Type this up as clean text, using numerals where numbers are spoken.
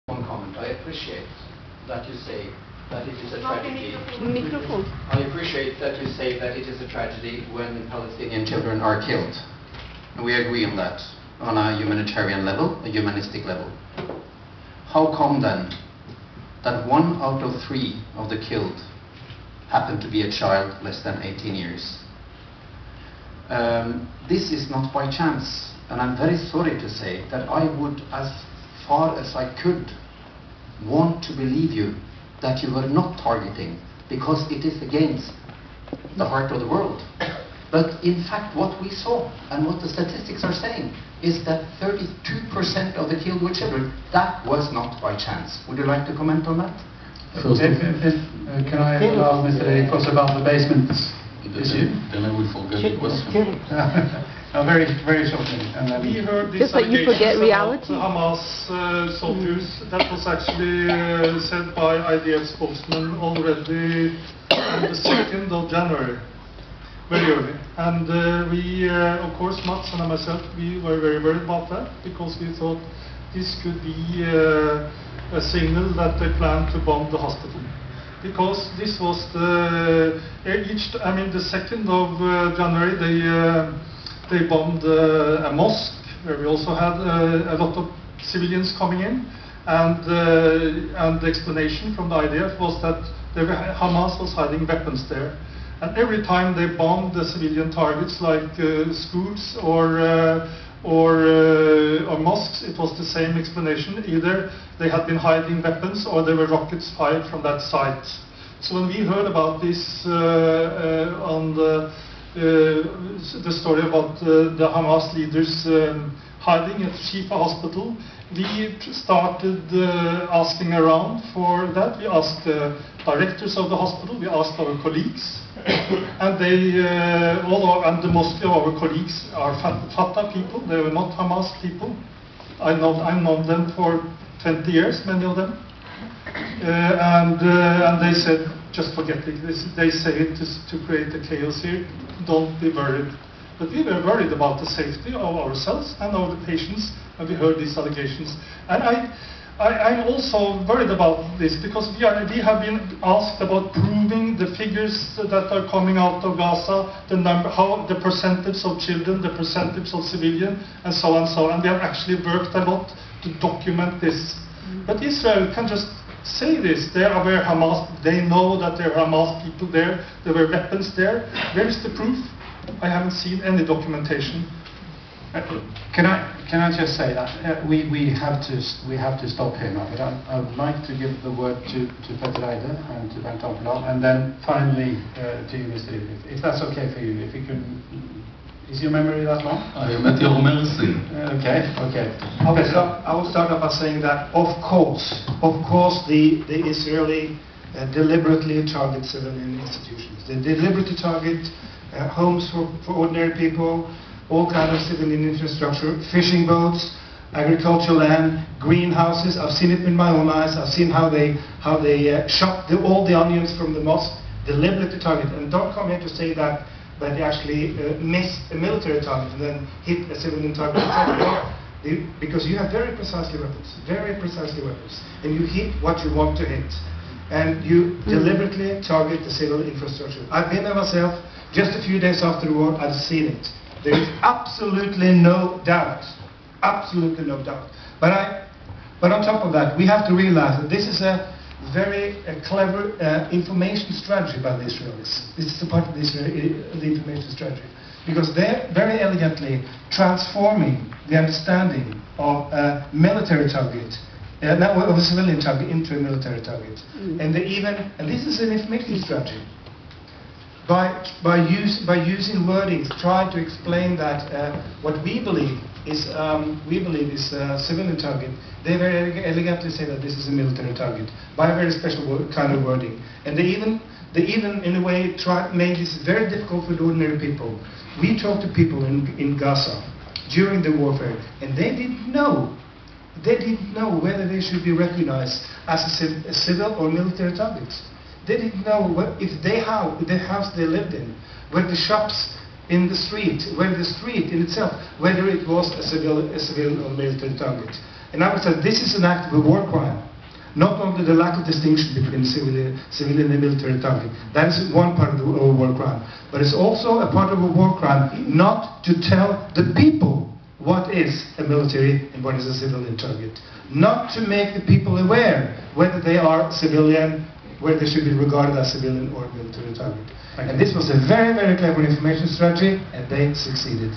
One comment. I appreciate that you say that it is a tragedy. I appreciate that you say that it is a tragedy when Palestinian children are killed. And we agree on that, on a humanitarian level, a humanistic level. How come then that 1 out of 3 of the killed happened to be a child less than 18 years? This is not by chance, and I'm very sorry to say that I would, as far as I could, want to believe you that you were not targeting, because it is against the heart of the world. But in fact what we saw and what the statistics are saying is that 32% of the killed were children. That was not by chance. Would you like to comment on that? Can I allow Mr. Erikos about the basement issue? Then I will forget the question. Very, very shortly. We heard this allegations about Hamas soldiers. That was actually said by IDF spokesman already on the 2nd of January, very early. And we, of course, Mads and myself, we were very worried about that, because we thought this could be a signal that they planned to bomb the hospital. Because this was the 2nd of January, they bombed a mosque, where we also had a lot of civilians coming in, and the explanation from the IDF was that Hamas was hiding weapons there. And every time they bombed the civilian targets like schools or mosques, it was the same explanation. Either they had been hiding weapons or there were rockets fired from that site. So when we heard about this on the story about the Hamas leaders hiding at Shifa hospital, we started asking around for that. We asked the directors of the hospital, we asked our colleagues, and and the most of our colleagues are Fatah people. They were not Hamas people. I've known them for 20 years, many of them, and they said, just forget it. They say it to create a chaos here. Don't be worried. But we were worried about the safety of ourselves and of the patients when we heard these allegations. And I'm also worried about this, because we have been asked about proving the figures that are coming out of Gaza, the percentage of children, the percentage of civilians, and so on and so on. And we have actually worked a lot to document this. But Israel can just say this. They are aware Hamas. They know that there are Hamas people there. There were weapons there. Where is the proof? I haven't seen any documentation. Can I just say that we have to stop here now. But I would like to give the word to Petter Eide and to Bernt Apeland, and then finally to you, Mr. Ivy, if that's okay for you. If you can, is your memory that long? I am at your mercy. Okay. I will start off by saying that, of course, the Israeli deliberately target civilian institutions. They deliberately target homes for ordinary people, all kinds of civilian infrastructure, fishing boats, agricultural land, greenhouses. I've seen it with my own eyes. I've seen how they shot all the onions from the mosque, deliberately target. And don't come here to say that they actually missed a military target and then hit a civilian target. Because you have very precisely weapons, and you hit what you want to hit. And you deliberately target the civil infrastructure. I've been there myself. Just a few days after the war, I've seen it. There is absolutely no doubt. Absolutely no doubt. But on top of that, we have to realize that this is a very clever information strategy by the Israelis. This is a part of the information strategy. Because they're very elegantly transforming the understanding of a military target, of a civilian target, into a military target. And this is an information strategy. By using wordings, try to explain that what we believe is a civilian target. They very elegantly say that this is a military target by a very special kind of wording. And they even in a way made this very difficult for the ordinary people. We talked to people in Gaza during the warfare, and they didn't know whether they should be recognized as a civil or military target. They didn't know if the house they lived in, where the shops in the street, where the street in itself, whether it was a civil or military target. And I would say this is an act of a war crime. Not only the lack of distinction between civilian and military target. That is one part of a war crime. But it's also a part of a war crime not to tell the people what is a military and what is a civilian target. Not to make the people aware whether they are civilian, whether they should be regarded as civilian or military target. And this was a very, very clever information strategy, and they succeeded.